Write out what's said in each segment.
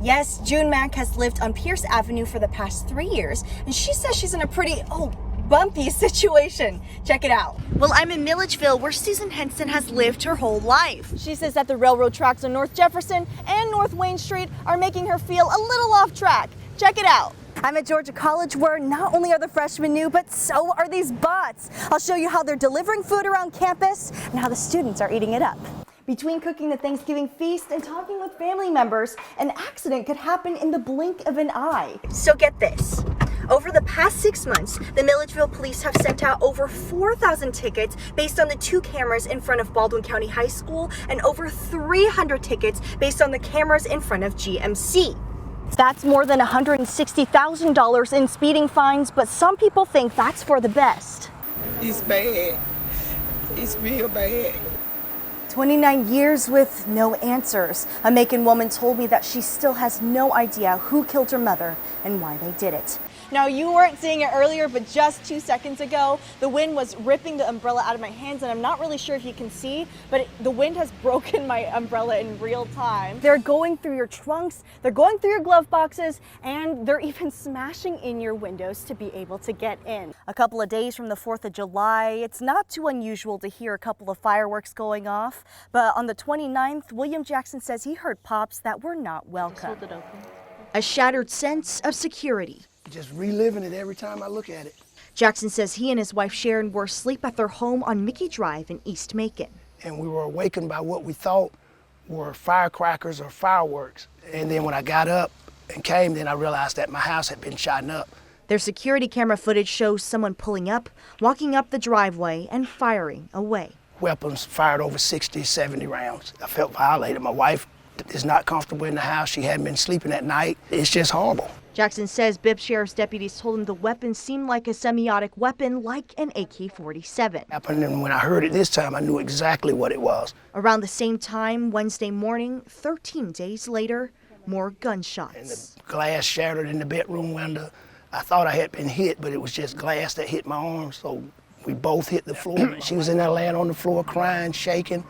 Yes, June Mack has lived on Pierce Avenue for the past 3 years, and she says she's in a pretty, bumpy situation. Check it out. Well, I'm in Milledgeville, where Susan Henson has lived her whole life. She says that the railroad tracks on North Jefferson and North Wayne Street are making her feel a little off track. Check it out. I'm at Georgia College, where not only are the freshmen new, but so are these bots. I'll show you how they're delivering food around campus and how the students are eating it up. Between cooking the Thanksgiving feast and talking with family members, an accident could happen in the blink of an eye. So get this. Over the past 6 months, the Milledgeville police have sent out over 4,000 tickets based on the 2 cameras in front of Baldwin County High School and over 300 tickets based on the cameras in front of GMC. That's more than $160,000 in speeding fines, but some people think that's for the best. It's bad. It's real bad. 29 years with no answers. A Macon woman told me that she still has no idea who killed her mother and why they did it. Now, you weren't seeing it earlier, but just 2 seconds ago, the wind was ripping the umbrella out of my hands, and I'm not really sure if you can see, but the wind has broken my umbrella in real time. They're going through your trunks, they're going through your glove boxes, and they're even smashing in your windows to be able to get in. A couple of days from the 4th of July, it's not too unusual to hear a couple of fireworks going off, but on the 29th, William Jackson says he heard pops that were not welcome. A shattered sense of security. Just reliving it every time I look at it. Jackson says he and his wife Sharon were asleep at their home on Mickey Drive in East Macon. And we were awakened by what we thought were firecrackers or fireworks. And then when I got up and came, then I realized that my house had been shot up. Their security camera footage shows someone pulling up, walking up the driveway, and firing away. Weapons fired over 60, 70 rounds. I felt violated. My wife is not comfortable in the house. She hadn't been sleeping at night. It's just horrible. Jackson says Bibb Sheriff's deputies told him the weapon seemed like a semiotic weapon, like an AK-47. And when I heard it this time, I knew exactly what it was. Around the same time, Wednesday morning, 13 days later, more gunshots. And the glass shattered in the bedroom window. I thought I had been hit, but it was just glass that hit my arm, so we both hit the floor. She was in there laying on the floor crying, shaking.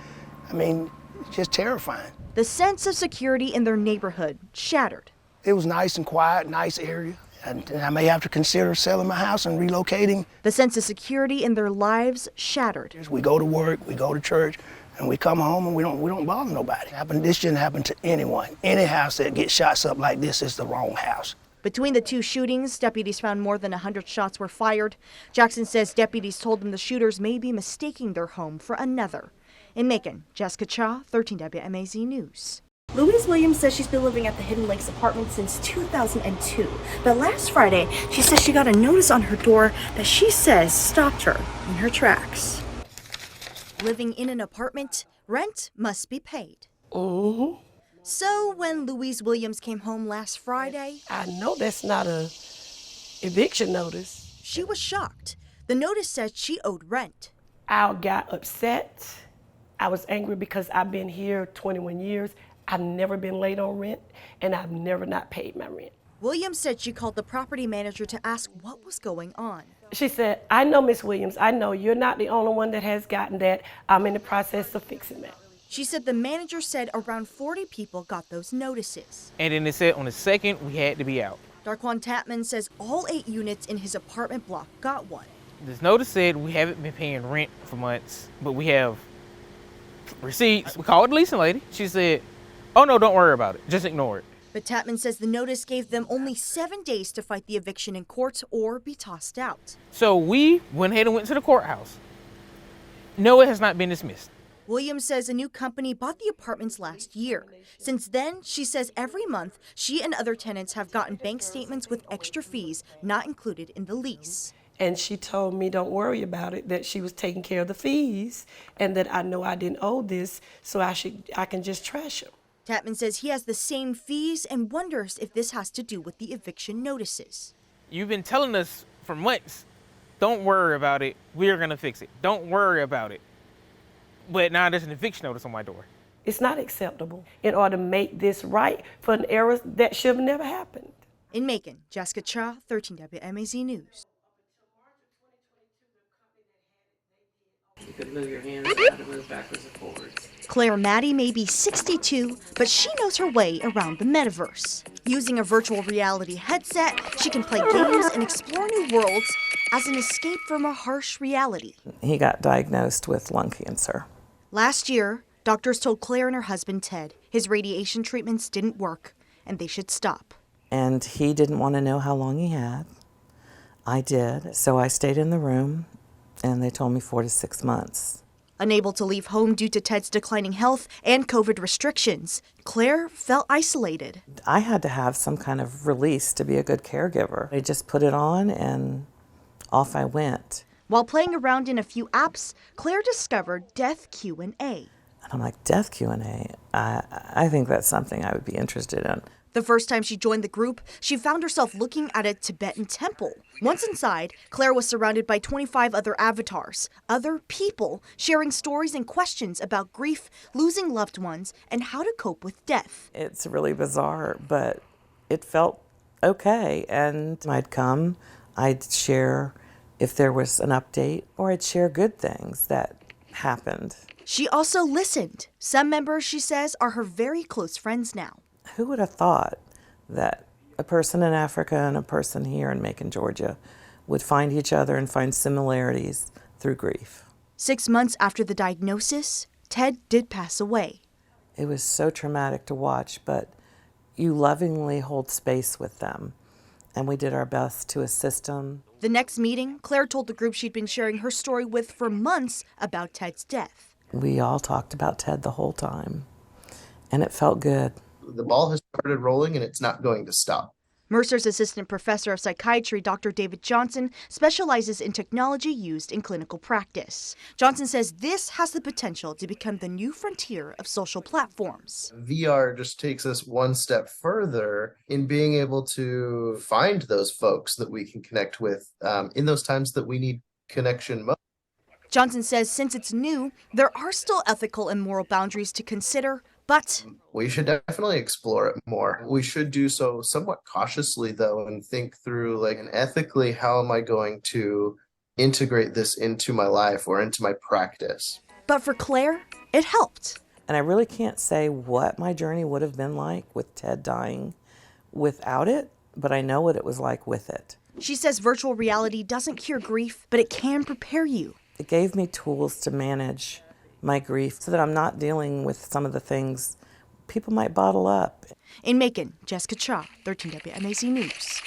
I mean, just terrifying. The sense of security in their neighborhood shattered. It was nice and quiet, nice area, and I may have to consider selling my house and relocating. The sense of security in their lives shattered. We go to work, we go to church, and we come home and we don't bother nobody. This shouldn't happen to anyone. Any house that gets shots up like this is the wrong house. Between the 2 shootings, deputies found more than 100 shots were fired. Jackson says deputies told them the shooters may be mistaking their home for another. In Macon, Jessica Cha, 13 WMAZ News. Louise Williams says she's been living at the Hidden Lakes apartment since 2002. But last Friday, she says she got a notice on her door that she says stopped her in her tracks. Living in an apartment, rent must be paid. Mm-hmm. So when Louise Williams came home last Friday, I know that's not a eviction notice. She was shocked. The notice said she owed rent. I got upset. I was angry because I've been here 21 years. I've never been late on rent, and I've never not paid my rent. Williams said she called the property manager to ask what was going on. She said, I know, Miss Williams, I know you're not the only one that has gotten that. I'm in the process of fixing that. She said the manager said around 40 people got those notices. And then they said on the 2nd, we had to be out. Darquan Tapman says all 8 units in his apartment block got one. This notice said we haven't been paying rent for months, but we have receipts. We called the leasing lady. She said, oh no, don't worry about it. Just ignore it. But Tapman says the notice gave them only 7 days to fight the eviction in court or be tossed out. So we went ahead and went to the courthouse. No, it has not been dismissed. Williams says a new company bought the apartments last year. Since then, she says every month, she and other tenants have gotten bank statements with extra fees not included in the lease. And she told me, don't worry about it, that she was taking care of the fees and that I know I didn't owe this, so I can just trash them. Tapman says he has the same fees and wonders if this has to do with the eviction notices. You've been telling us for months, don't worry about it. We're going to fix it. Don't worry about it. But now there's an eviction notice on my door. It's not acceptable in order to make this right for an error that should have never happened. In Macon, Jessica Cha, 13 WMAZ News. You could move your hands, you had to move backwards and forwards. Claire Maddie may be 62, but she knows her way around the metaverse. Using a virtual reality headset, she can play games and explore new worlds as an escape from a harsh reality. He got diagnosed with lung cancer. Last year, doctors told Claire and her husband Ted his radiation treatments didn't work and they should stop. And he didn't want to know how long he had. I did, so I stayed in the room, and they told me 4 to 6 months. Unable to leave home due to Ted's declining health and COVID restrictions, Claire felt isolated. I had to have some kind of release to be a good caregiver. I just put it on, and off I went. While playing around in a few apps, Claire discovered Death Q&A. And I'm like, Death Q&A? I think that's something I would be interested in. The first time she joined the group, she found herself looking at a Tibetan temple. Once inside, Claire was surrounded by 25 other avatars, other people sharing stories and questions about grief, losing loved ones, and how to cope with death. It's really bizarre, but it felt okay. And I'd come, I'd share if there was an update, or I'd share good things that happened. She also listened. Some members, she says, are her very close friends now. Who would have thought that a person in Africa and a person here in Macon, Georgia, would find each other and find similarities through grief? 6 months after the diagnosis, Ted did pass away. It was so traumatic to watch, but you lovingly hold space with them, and we did our best to assist them. The next meeting, Claire told the group she'd been sharing her story with for months about Ted's death. We all talked about Ted the whole time, and it felt good. The ball has started rolling, and it's not going to stop. Mercer's assistant professor of psychiatry, Dr. David Johnson, specializes in technology used in clinical practice. Johnson says this has the potential to become the new frontier of social platforms. VR just takes us one step further in being able to find those folks that we can connect with in those times that we need connection most. Johnson says since it's new, there are still ethical and moral boundaries to consider, but we should definitely explore it more. We should do so somewhat cautiously, though, and think through, and ethically, how am I going to integrate this into my life or into my practice? But for Claire, it helped. And I really can't say what my journey would have been like with Ted dying without it, but I know what it was like with it. She says virtual reality doesn't cure grief, but it can prepare you. It gave me tools to manage my grief so that I'm not dealing with some of the things people might bottle up. In Macon, Jessica Cha, 13 WMAZ News.